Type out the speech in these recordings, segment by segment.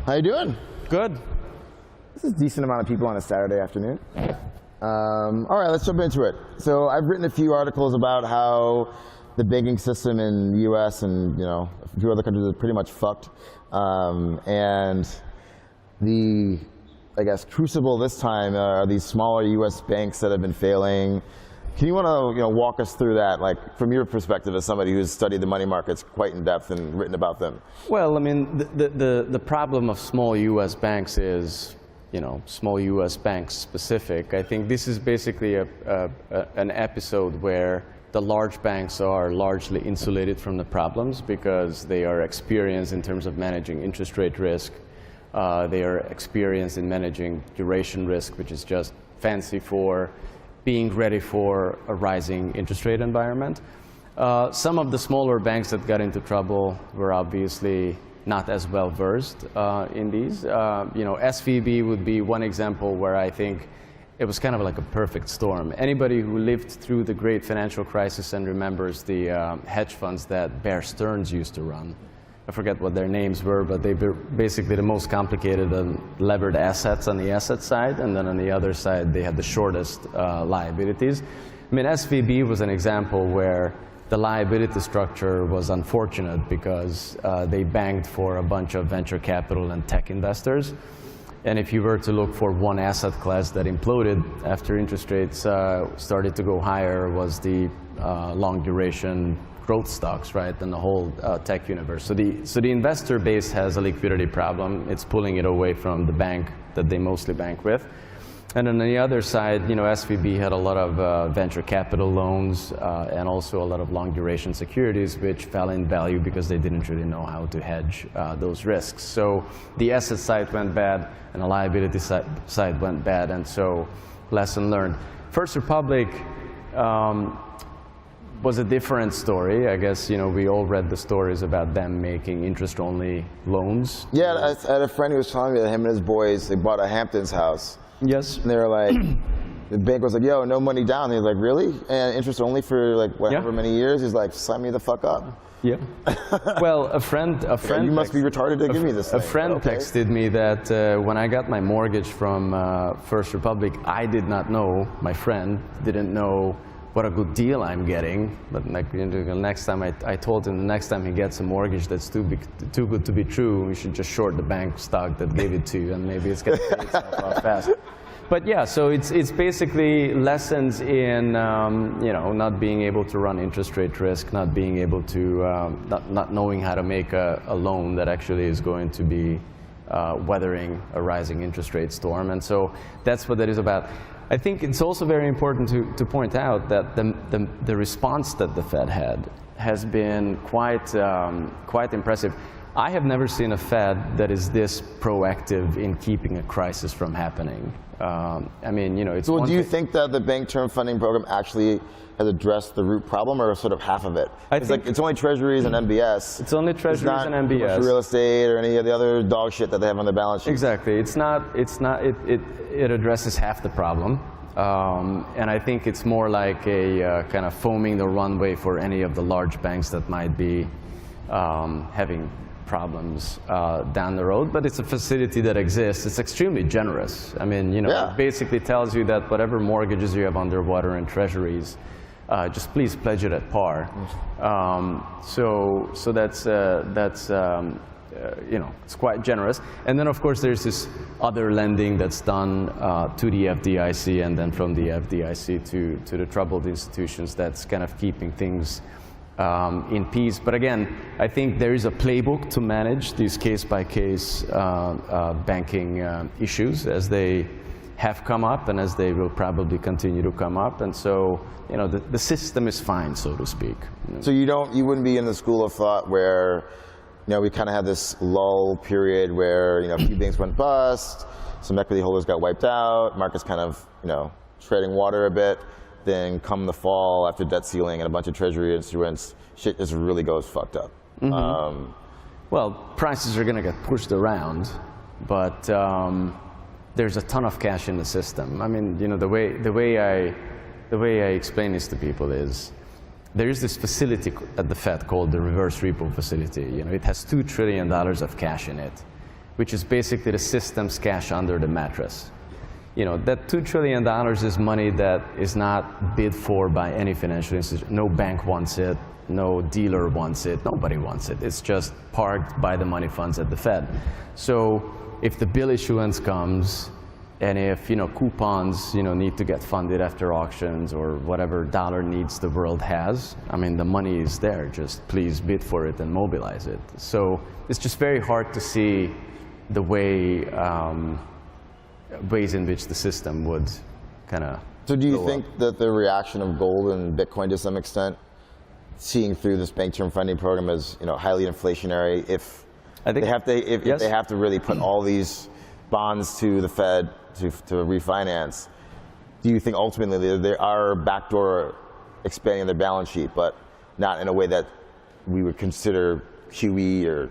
How you doing? Good. This is a decent amount of people on a Saturday afternoon. All right, let's jump into it. So I've written a few articles about how the banking system in the U.S. and a few other countries is pretty much fucked, and the crucible this time are these smaller U.S. banks that have been failing. Can you want to walk us through that, like from your perspective as somebody who's studied the money markets quite in depth and written about them? Well, I mean, the problem of small U.S. banks is, small U.S. banks specific. I think this is basically an episode where the large banks are largely insulated from the problems because they are experienced in terms of managing interest rate risk. They are experienced in managing duration risk, which is just fancy for being ready for a rising interest rate environment. Some of the smaller banks that got into trouble were obviously not as well versed in these. SVB would be one example where I think it was kind of like a perfect storm. Anybody who lived through the great financial crisis and remembers the hedge funds that Bear Stearns used to run, I forget what their names were, but they were basically the most complicated and levered assets on the asset side, and then on the other side they had the shortest liabilities. I mean, SVB was an example where the liability structure was unfortunate because they banked for a bunch of venture capital and tech investors. And if you were to look for one asset class that imploded after interest rates started to go higher, was the long duration growth stocks, right, and the whole tech universe. So the investor base has a liquidity problem. It's pulling it away from the bank that they mostly bank with. And then on the other side, SVB had a lot of venture capital loans and also a lot of long duration securities which fell in value because they didn't really know how to hedge those risks. So the asset side went bad and the liability side went bad, and so lesson learned. First Republic was a different story. I guess, we all read the stories about them making interest-only loans. Yeah, I had a friend who was telling me that him and his boys, they bought a Hamptons house. Yes. And they were like, the bank was like, yo, no money down. He was like, really? And interest only for however many years? He's like, sign me the fuck up. Yeah. Well, a friend. You must be retarded to give me this thing. A friend texted me that when I got my mortgage from First Republic, I did not know, my friend didn't know what a good deal I'm getting. But the next time I told him the next time he gets a mortgage that's too good to be true, you should just short the bank stock that gave it to you, and maybe it's going to pay itself out fast. But yeah, so it's basically lessons in not being able to run interest rate risk, not being able to not knowing how to make a loan that actually is going to be weathering a rising interest rate storm, and so that's what that is about. I think it's also very important to point out that the response that the Fed had has been quite impressive. I have never seen a Fed that is this proactive in keeping a crisis from happening. I mean, it's. So do you think that the Bank Term Funding Program actually has addressed the root problem, or sort of half of it? It's only treasuries and MBS. It's only treasuries and MBS. Commercial real estate or any of the other dog shit that they have on their balance sheet. Exactly. It addresses half the problem. And I think it's more like a kind of foaming the runway for any of the large banks that might be having problems down the road. But it's a facility that exists. It's extremely generous. I mean, it basically tells you that whatever mortgages you have underwater in treasuries, just please pledge it at par. So that's it's quite generous. And then of course there's this other lending that's done to the FDIC and then from the FDIC to the troubled institutions that's kind of keeping things in peace. But again, I think there is a playbook to manage these case-by-case banking issues as they have come up and as they will probably continue to come up. And so, the system is fine, so to speak. So you wouldn't be in the school of thought where we kind of had this lull period where a few banks went bust, some equity holders got wiped out, markets kind of treading water a bit. Then come the fall after debt ceiling and a bunch of treasury instruments, shit just really goes fucked up. Mm-hmm. Well, prices are going to get pushed around, but there's a ton of cash in the system. I mean, the way I explain this to people is there is this facility at the Fed called the reverse repo facility. It has $2 trillion of cash in it. which is basically the system's cash under the mattress. You know, that $2 trillion is money that is not bid for by any financial institution. No bank wants it, no dealer wants it, nobody wants it. It's just parked by the money funds at the Fed. So if the bill issuance comes, and if, you know, coupons, you know, need to get funded after auctions or whatever dollar needs the world has, I mean, the money is there. Just please bid for it and mobilize it. So it's just very hard to see the way, ways in which the system would kind of. So do you think that the reaction of gold and Bitcoin to some extent, seeing through this bank term funding program as, you know, highly inflationary, if they have to really put all these bonds to the Fed to refinance, do you think ultimately they are backdoor expanding their balance sheet, but not in a way that we would consider QE or,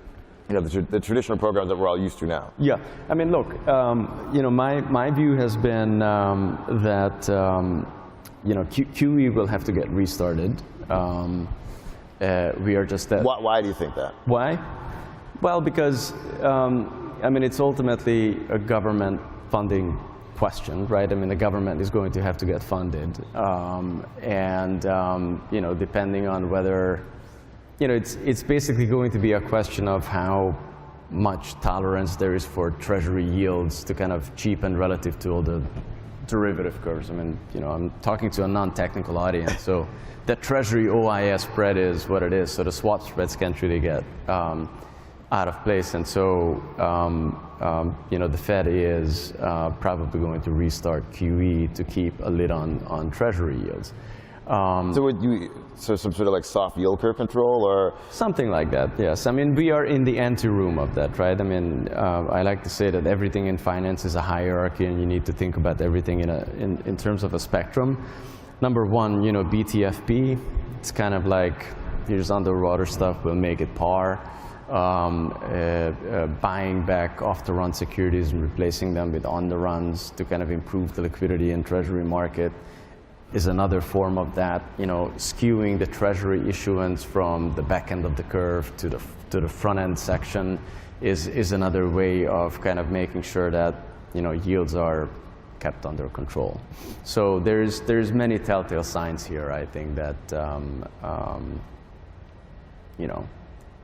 you know, the traditional programs that we're all used to now? Yeah, I mean, look, you know, my view has been that you know, QE will have to get restarted. We are just that. Why do you think that? Why? Well, because I mean, it's ultimately a government funding question, right? I mean, the government is going to have to get funded, and you know, depending on whether, you know, it's basically going to be a question of how much tolerance there is for Treasury yields to kind of cheapen relative to all the derivative curves. I mean, you know, I'm talking to a non-technical audience, so the Treasury OIS spread is what it is. So the swap spreads can't really get out of place, and so you know, the Fed is probably going to restart QE to keep a lid on Treasury yields. So some sort of like soft yield curve control, or something like that? Yes. I mean, we are in the anteroom of that, right? I mean, I like to say that everything in finance is a hierarchy, and you need to think about everything in terms of a spectrum. Number one, you know, BTFP. It's kind of like, here's underwater stuff, we'll make it par. Buying back off-the-run securities and replacing them with on-the-runs to kind of improve the liquidity in Treasury market is another form of that. You know, skewing the Treasury issuance from the back end of the curve to the front end section is another way of kind of making sure that, you know, yields are kept under control. So there's many telltale signs here, I think, that you know,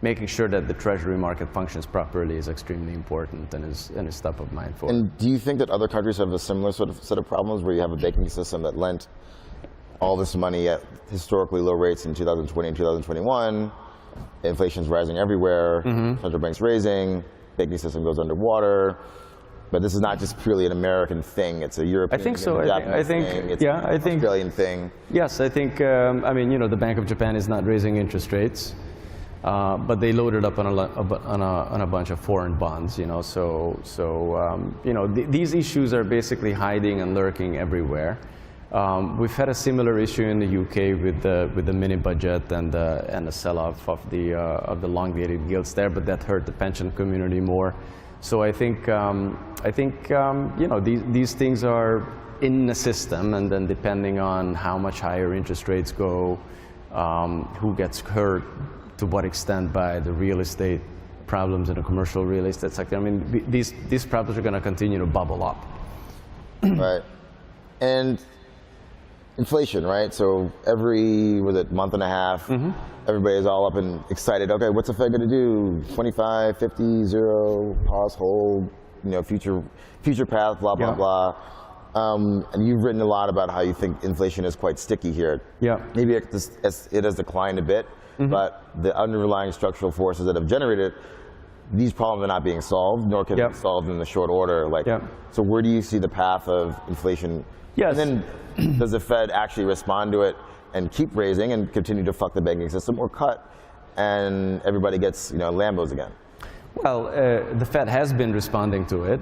making sure that the Treasury market functions properly is extremely important and is top of mind for. And do you think that other countries have a similar sort of set of problems where you have a banking system that lent all this money at historically low rates in 2020 and 2021, inflation's rising everywhere, central banks raising, banking system goes underwater, but this is not just purely an American thing, it's a European thing, it's a Japanese thing, it's an Australian thing. Yes, I think, I mean, you know, the Bank of Japan is not raising interest rates. But they loaded up on a bunch of foreign bonds, you know. So you know, these issues are basically hiding and lurking everywhere. We've had a similar issue in the UK with the mini budget and the sell-off of the long-dated yields there, but that hurt the pension community more. So I think you know, these things are in the system, and then depending on how much higher interest rates go, who gets hurt, to what extent by the real estate problems in the commercial real estate sector. I mean, these problems are going to continue to bubble up. Right. And inflation, right? So every, month and a half, everybody's all up and excited. Okay, what's the Fed going to do? 25, 50, 0, pause, hold, you know, future path, blah, blah, blah. And you've written a lot about how you think inflation is quite sticky here. Yeah. Maybe it has declined a bit. But the underlying structural forces that have generated it, these problems are not being solved, nor can they be solved in the short order. Like, so where do you see the path of inflation? Yes. And then does the Fed actually respond to it and keep raising and continue to fuck the banking system, or cut and everybody gets, you know, Lambos again? Well, the Fed has been responding to it.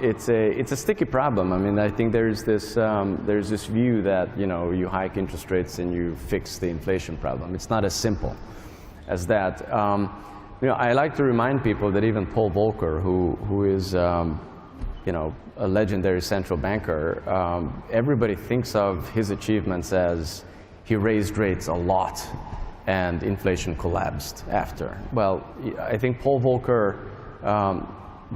It's a sticky problem. I mean, I think there's this view that, you know, you hike interest rates and you fix the inflation problem. It's not as simple as that. You know, I like to remind people that even Paul Volcker, who is you know, a legendary central banker, everybody thinks of his achievements as he raised rates a lot and inflation collapsed after. Well, I think Paul Volcker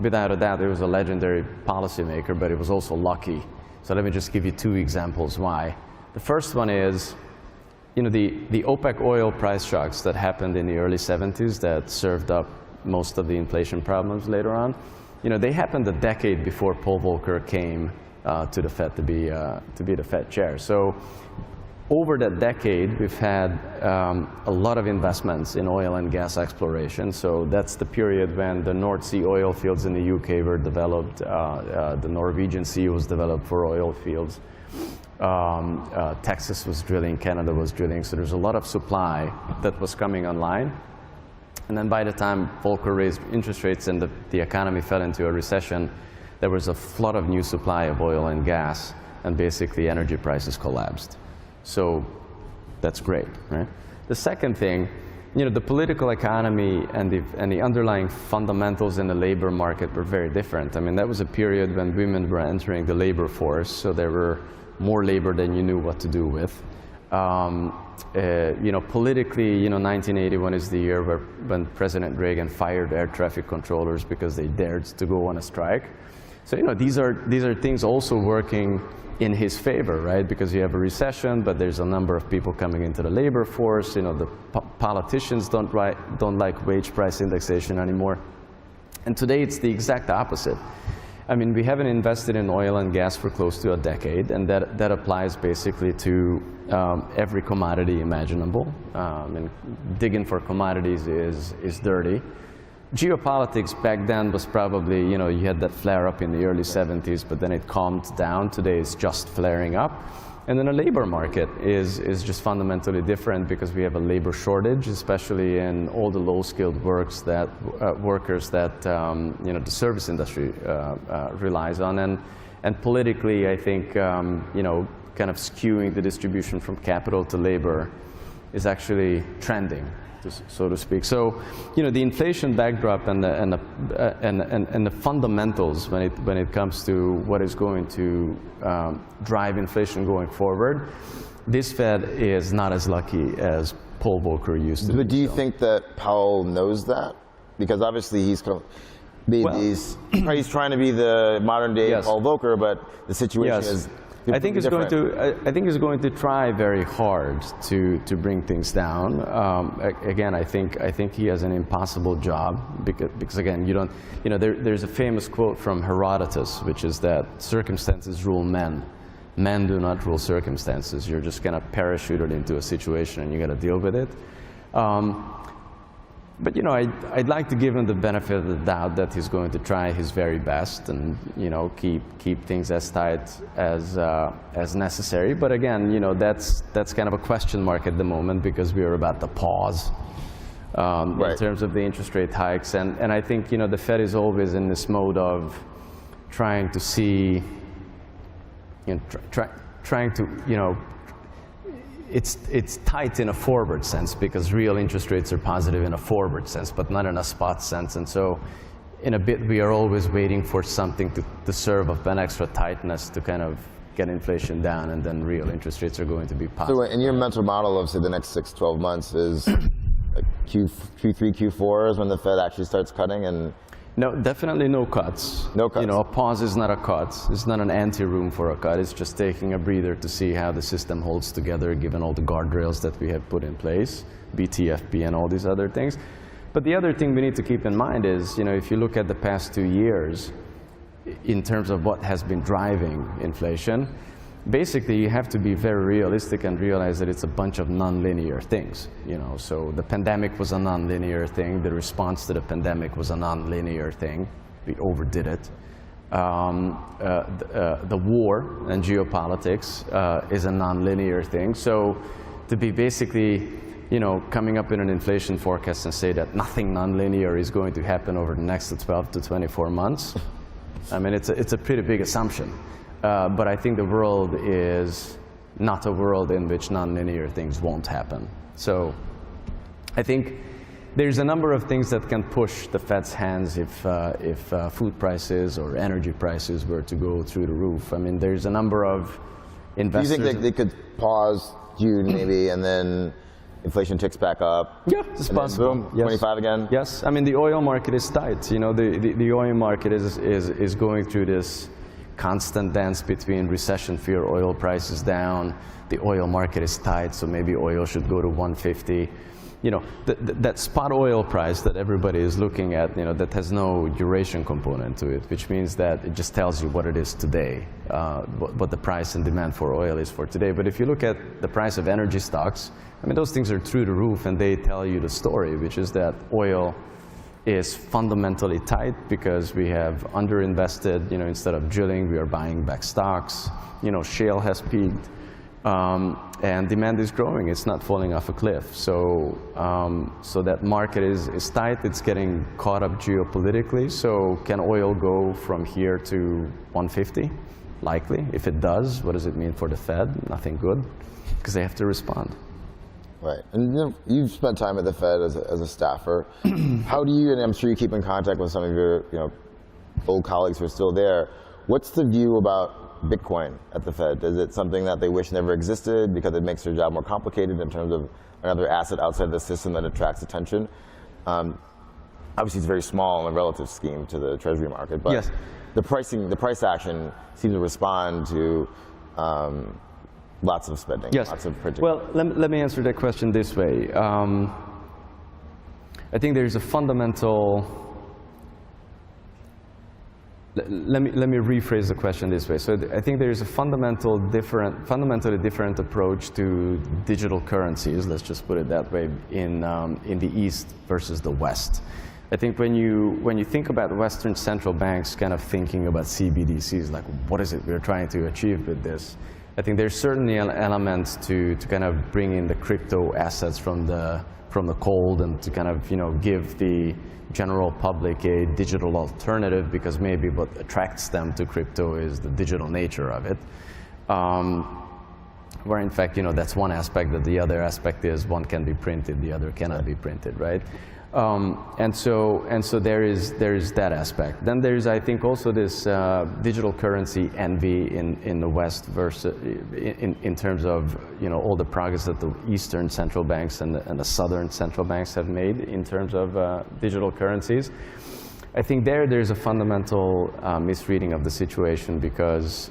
without a doubt, it was a legendary policymaker, but it was also lucky. So let me just give you two examples why. The first one is, the OPEC oil price shocks that happened in the early 70s that served up most of the inflation problems later on, they happened a decade before Paul Volcker came to the Fed to be the Fed chair. So over that decade, we've had a lot of investments in oil and gas exploration. So that's the period when the North Sea oil fields in the UK were developed. The Norwegian Sea was developed for oil fields. Texas was drilling, Canada was drilling. So there's a lot of supply that was coming online. And then by the time Volcker raised interest rates and the economy fell into a recession, there was a flood of new supply of oil and gas, and basically energy prices collapsed. So that's great, right? The second thing, the political economy and the underlying fundamentals in the labor market were very different. I mean, that was a period when women were entering the labor force, so there were more labor than you knew what to do with. Politically, 1981 is the year when President Reagan fired air traffic controllers because they dared to go on a strike. So, these are things also working in his favor, right? Because you have a recession, but there's a number of people coming into the labor force. The politicians don't like wage price indexation anymore. And today it's the exact opposite. I mean, we haven't invested in oil and gas for close to a decade, and that applies basically to every commodity imaginable. And digging for commodities is dirty. Geopolitics back then was probably, you had that flare up in the early 70s, but then it calmed down. Today it's just flaring up. And then the labor market is just fundamentally different because we have a labor shortage, especially in all the low-skilled workers that the service industry relies on. And politically, I think, kind of skewing the distribution from capital to labor is actually trending, so to speak. So, the inflation backdrop and the fundamentals when it comes to what is going to drive inflation going forward, this Fed is not as lucky as Paul Volcker used to be. But do you think that Powell knows that? Because obviously he's trying to be the modern day Yes. Paul Volcker, but the situation is. I think he's going to try very hard to bring things down. Again, I think he has an impossible job because again, there's a famous quote from Herodotus, which is that circumstances rule men. Men do not rule circumstances. You're just kind of parachuted into a situation and you got to deal with it. But I'd like to give him the benefit of the doubt that he's going to try his very best and keep things as tight as necessary. But again, that's kind of a question mark at the moment because we are about to pause Right. in terms of the interest rate hikes. And I think the Fed is always in this mode of trying to see, trying to It's tight in a forward sense because real interest rates are positive in a forward sense, but not in a spot sense. And so in a bit, we are always waiting for something to serve up an extra tightness to kind of get inflation down, and then real interest rates are going to be positive. So in your mental model of, say, the next 6-12 months is like Q3, Q4 is when the Fed actually starts cutting? And No, definitely no cuts. No cuts. A pause is not a cut. It's not an anti-room for a cut. It's just taking a breather to see how the system holds together given all the guardrails that we have put in place, BTFP and all these other things. But the other thing we need to keep in mind is, if you look at the past 2 years, in terms of what has been driving inflation, basically you have to be very realistic and realize that it's a bunch of nonlinear things. So the pandemic was a nonlinear thing. The response to the pandemic was a nonlinear thing. We overdid it. The war and geopolitics is a nonlinear thing. So to be basically, coming up in an inflation forecast and say that nothing nonlinear is going to happen over the next 12 to 24 months, I mean, it's a pretty big assumption. But I think the world is not a world in which nonlinear things won't happen. So I think there's a number of things that can push the Fed's hands if food prices or energy prices were to go through the roof. I mean, there's a number of investors. Do you think they could pause June maybe and then inflation ticks back up. Yeah, it's and possible. Then boom, Yes. 25 again. Yes, I mean the oil market is tight. You know, the oil market is going through this constant dance between recession fear, oil prices down. The oil market is tight, so maybe oil should go to 150. You know, that spot oil price that everybody is looking at, you know, that has no duration component to it, which means that it just tells you what it is today, what the price and demand for oil is for today. But if you look at the price of energy stocks, I mean, those things are through the roof, and they tell you the story, which is that oil is fundamentally tight because we have underinvested. You know, instead of drilling, we are buying back stocks. You know, shale has peaked. And demand is growing. It's not falling off a cliff. So, so that market is tight. It's getting caught up geopolitically. So can oil go from here to 150? Likely. If it does, what does it mean for the Fed? Nothing good, because they have to respond. Right, and you know, you've spent time at the Fed as a staffer. How do you, and I'm sure you keep in contact with some of your old colleagues who are still there, what's the view about Bitcoin at the Fed? Is it something that they wish never existed because it makes their job more complicated in terms of another asset outside the system that attracts attention? Obviously, it's very small in a relative scheme to the Treasury market, but yes. the price action seems to respond to lots of spending, yes. lots of printing. Well, let me answer that question this way. I think there is a fundamental. Let me rephrase the question this way. So I think there is a fundamentally different approach to digital currencies. Let's just put it that way in the East versus the West. I think when you think about Western central banks kind of thinking about CBDCs, like what is it we're trying to achieve with this? I think there's certainly an element to kind of bring in the crypto assets from the cold, and to kind of give the general public a digital alternative, because maybe what attracts them to crypto is the digital nature of it. Where in fact, that's one aspect, that the other aspect is one can be printed, the other cannot be printed, right? And so there is that aspect. Then there's, I think, also this digital currency envy in the West versus in terms of all the progress that the Eastern central banks and the Southern central banks have made in terms of digital currencies. I think there's a fundamental misreading of the situation, because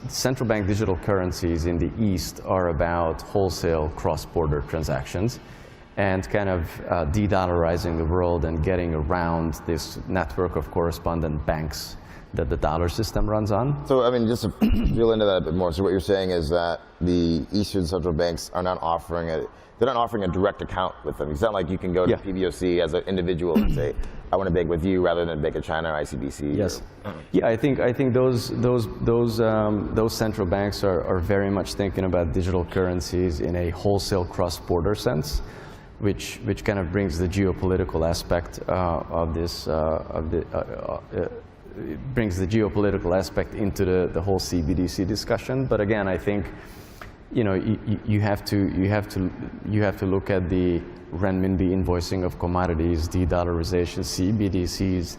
central bank digital currencies in the East are about wholesale cross-border transactions, and kind of de-dollarizing the world and getting around this network of correspondent banks that the dollar system runs on. So, I mean, just to drill into that a bit more, so what you're saying is that the Eastern central banks are not offering they're not offering a direct account with them. It's not like you can go to PBOC as an individual and say, I want to bank with you, rather than bank at China or ICBC. Yes. Yeah, I think those central banks are very much thinking about digital currencies in a wholesale cross-border sense, which kind of brings the geopolitical aspect of this brings the geopolitical aspect into the whole CBDC discussion. But again, I think you have to look at the renminbi invoicing of commodities, de-dollarization, CBDCs,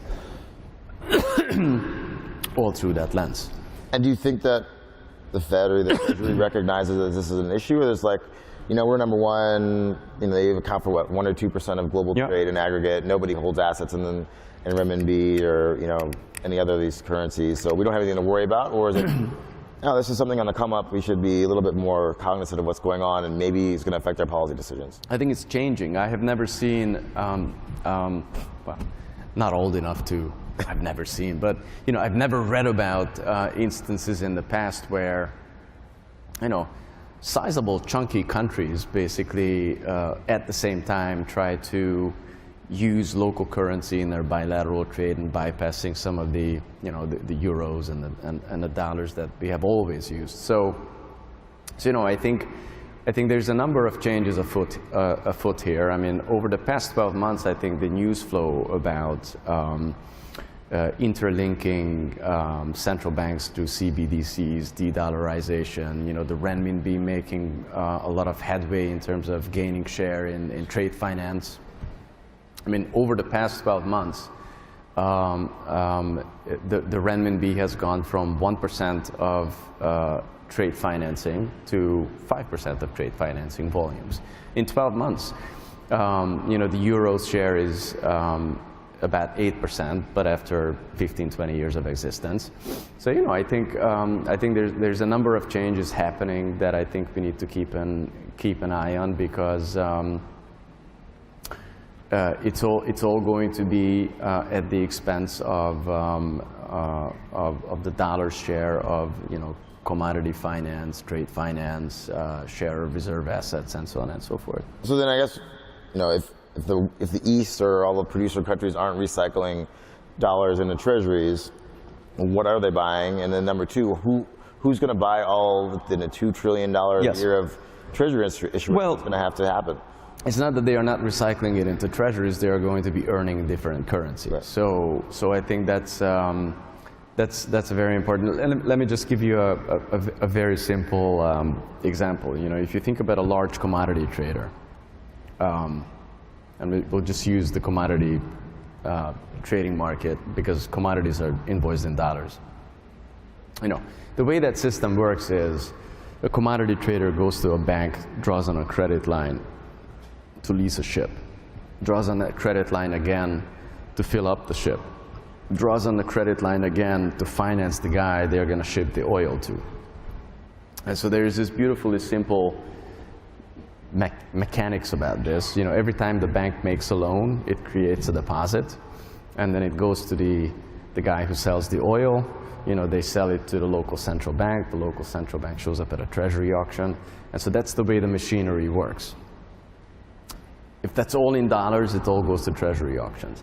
all through that lens. And do you think that the Fed or the Treasury recognizes that this is an issue, or there's like, we're number one, they account for what, 1 or 2% of global trade in aggregate. Nobody holds assets in renminbi or any other of these currencies, so we don't have anything to worry about? Or is it, no, this is something on the come up, we should be a little bit more cognizant of what's going on, and maybe it's going to affect our policy decisions? I think it's changing. I have never seen, well, not old enough to, I've never seen, but I've never read about instances in the past where, sizable, chunky countries basically at the same time try to use local currency in their bilateral trade, and bypassing some of the the euros and the dollars that we have always used. So I think there's a number of changes afoot here. I mean, over the past 12 months, I think the news flow about interlinking central banks to CBDCs, de-dollarization, the renminbi making a lot of headway in terms of gaining share in trade finance. I mean, over the past 12 months, the renminbi has gone from 1% of trade financing to 5% of trade financing volumes in 12 months. The euro's share is about 8%, but after 15, 20 years of existence. So, I think there's a number of changes happening that I think we need to keep an eye on, because it's all going to be at the expense of the dollar's share of commodity finance, trade finance, share of reserve assets, and so on and so forth. So then I guess, if the East or all the producer countries aren't recycling dollars into treasuries, what are they buying? And then number two, who's going to buy all the $2 trillion a year of treasury issuance? Well, that's going to have to happen? It's not that they are not recycling it into treasuries; they are going to be earning different currencies. Right. So I think that's very important. And let me just give you a very simple example. If you think about a large commodity trader, and we'll just use the commodity trading market because commodities are invoiced in dollars. The way that system works is a commodity trader goes to a bank, draws on a credit line to lease a ship, draws on that credit line again to fill up the ship, draws on the credit line again to finance the guy they're going to ship the oil to. And so there's this beautifully simple mechanics about this. Every time the bank makes a loan, it creates a deposit, and then it goes to the guy who sells the oil. They sell it to the local central bank. The local central bank shows up at a Treasury auction, and so that's the way the machinery works. If that's all in dollars, it all goes to Treasury auctions.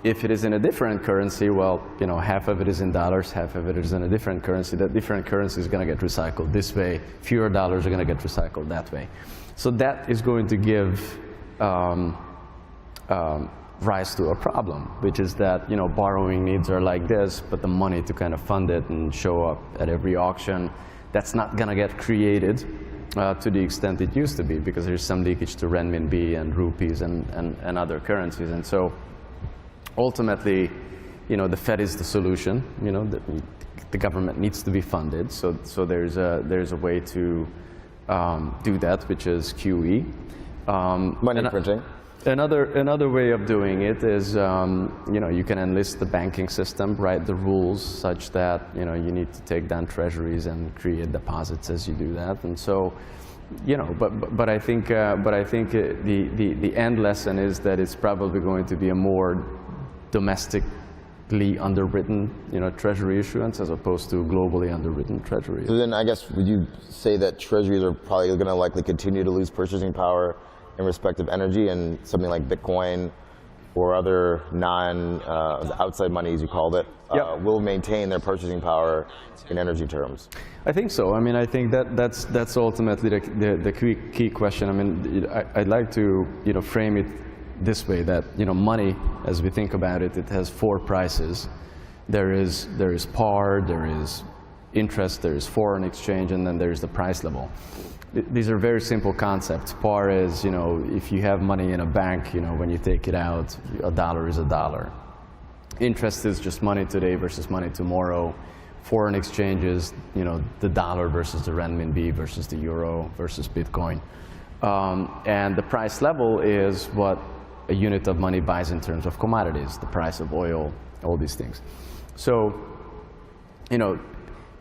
If it is in a different currency, well, half of it is in dollars, half of it is in a different currency. That different currency is going to get recycled this way. Fewer dollars are going to get recycled that way. So that is going to give rise to a problem, which is that, borrowing needs are like this, but the money to kind of fund it and show up at every auction, that's not going to get created to the extent it used to be, because there's some leakage to renminbi and rupees and other currencies. And so ultimately, the Fed is the solution. The government needs to be funded. So there's a way to do that, which is QE. Money printing. Another way of doing it is, you can enlist the banking system, write the rules such that, you need to take down treasuries and create deposits as you do that. And so, but I think the end lesson is that it's probably going to be a more domestically underwritten, treasury issuance as opposed to globally underwritten treasuries. So then I guess, would you say that treasuries are probably going to likely continue to lose purchasing power in respect of energy, and something like Bitcoin or other outside money, as you called it, will maintain their purchasing power in energy terms? I think so. I mean, I think that's ultimately the key question. I mean, I'd like to frame it this way, that money, as we think about it, it has four prices. There is par, there is interest, there is foreign exchange, and then there's the price level. These are very simple concepts. Par is, if you have money in a bank, when you take it out, a dollar is a dollar. Interest is just money today versus money tomorrow. Foreign exchange is, the dollar versus the renminbi versus the euro versus Bitcoin. And the price level is what a unit of money buys in terms of commodities, the price of oil, all these things. So,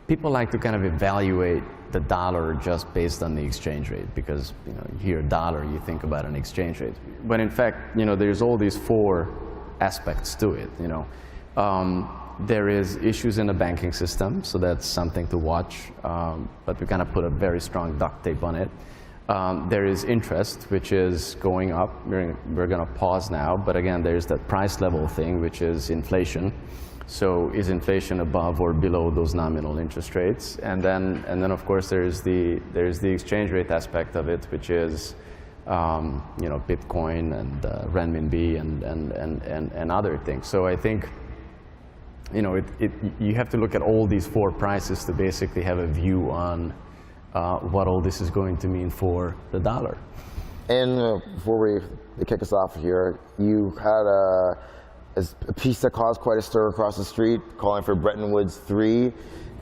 people like to kind of evaluate the dollar just based on the exchange rate, because you hear dollar, you think about an exchange rate. But in fact, there's all these four aspects to it. There is issues in the banking system, so that's something to watch, but we kind of put a very strong duct tape on it. There is interest, which is going up. We're going to pause now, but again, there's that price level thing, which is inflation. So is inflation above or below those nominal interest rates? And then of course there's the exchange rate aspect of it, which is Bitcoin and renminbi and other things. So I think you have to look at all these four prices to basically have a view on what all this is going to mean for the dollar. And before we kick us off here, you had is a piece that caused quite a stir across the street, calling for Bretton Woods 3.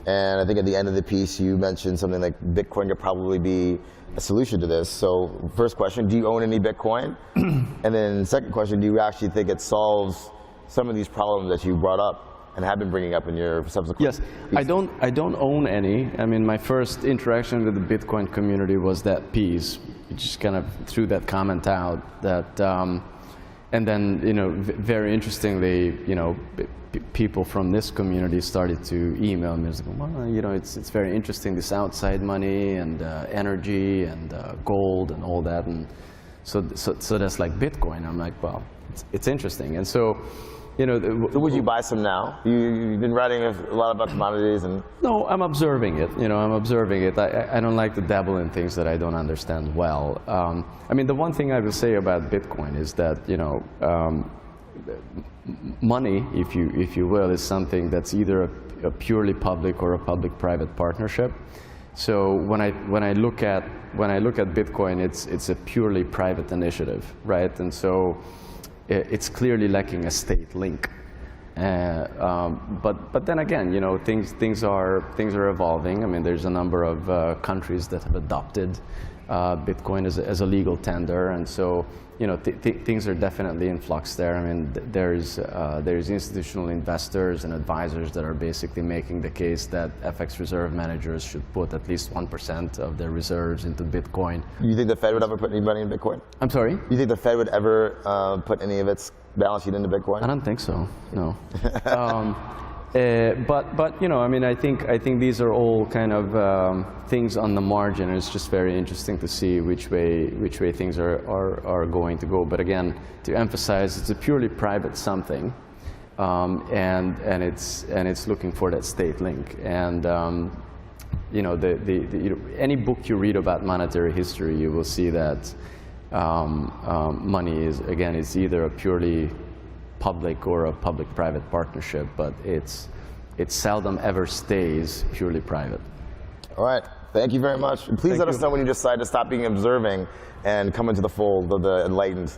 And I think at the end of the piece, you mentioned something like Bitcoin could probably be a solution to this. So first question, do you own any Bitcoin? And then second question, do you actually think it solves some of these problems that you brought up and have been bringing up in your subsequent Yes, pieces? I don't own any. I mean, my first interaction with the Bitcoin community was that piece. You just kind of threw that comment out. That, and then, you know, very interestingly, you know, people from this community started to email me. Like, well, you know, it's very interesting, this outside money and energy and gold and all that. And so that's like Bitcoin. I'm like, well, it's interesting. And so, you know, So would you buy some now? You've been writing a lot about commodities and... No, I'm observing it. You know, I'm observing it. I don't like to dabble in things that I don't understand well. I mean, the one thing I will say about Bitcoin is that, you know, money, if you will, is something that's either a purely public or a public-private partnership. So when I look at Bitcoin, it's a purely private initiative, right? And so it's clearly lacking a state link. But then again, you know, things are evolving. I mean, there's a number of countries that have adopted Bitcoin as a legal tender, and so, you know, things are definitely in flux there. I mean, there's institutional investors and advisors that are basically making the case that FX reserve managers should put at least 1% of their reserves into Bitcoin. You think the Fed would ever put any money in Bitcoin? I'm sorry? You think the Fed would ever put any of its balance sheet into Bitcoin? I don't think so. No. But you know, I mean, I think these are all kind of things on the margin. And it's just very interesting to see which way things are going to go. But again, to emphasize, it's a purely private something, and it's looking for that state link. And you know, you know, any book you read about monetary history, you will see that money is, again, it's either a purely public or a public-private partnership, but it seldom ever stays purely private. All right. Thank you very much. And please let us know when you decide to stop being observing and come into the fold of the enlightened.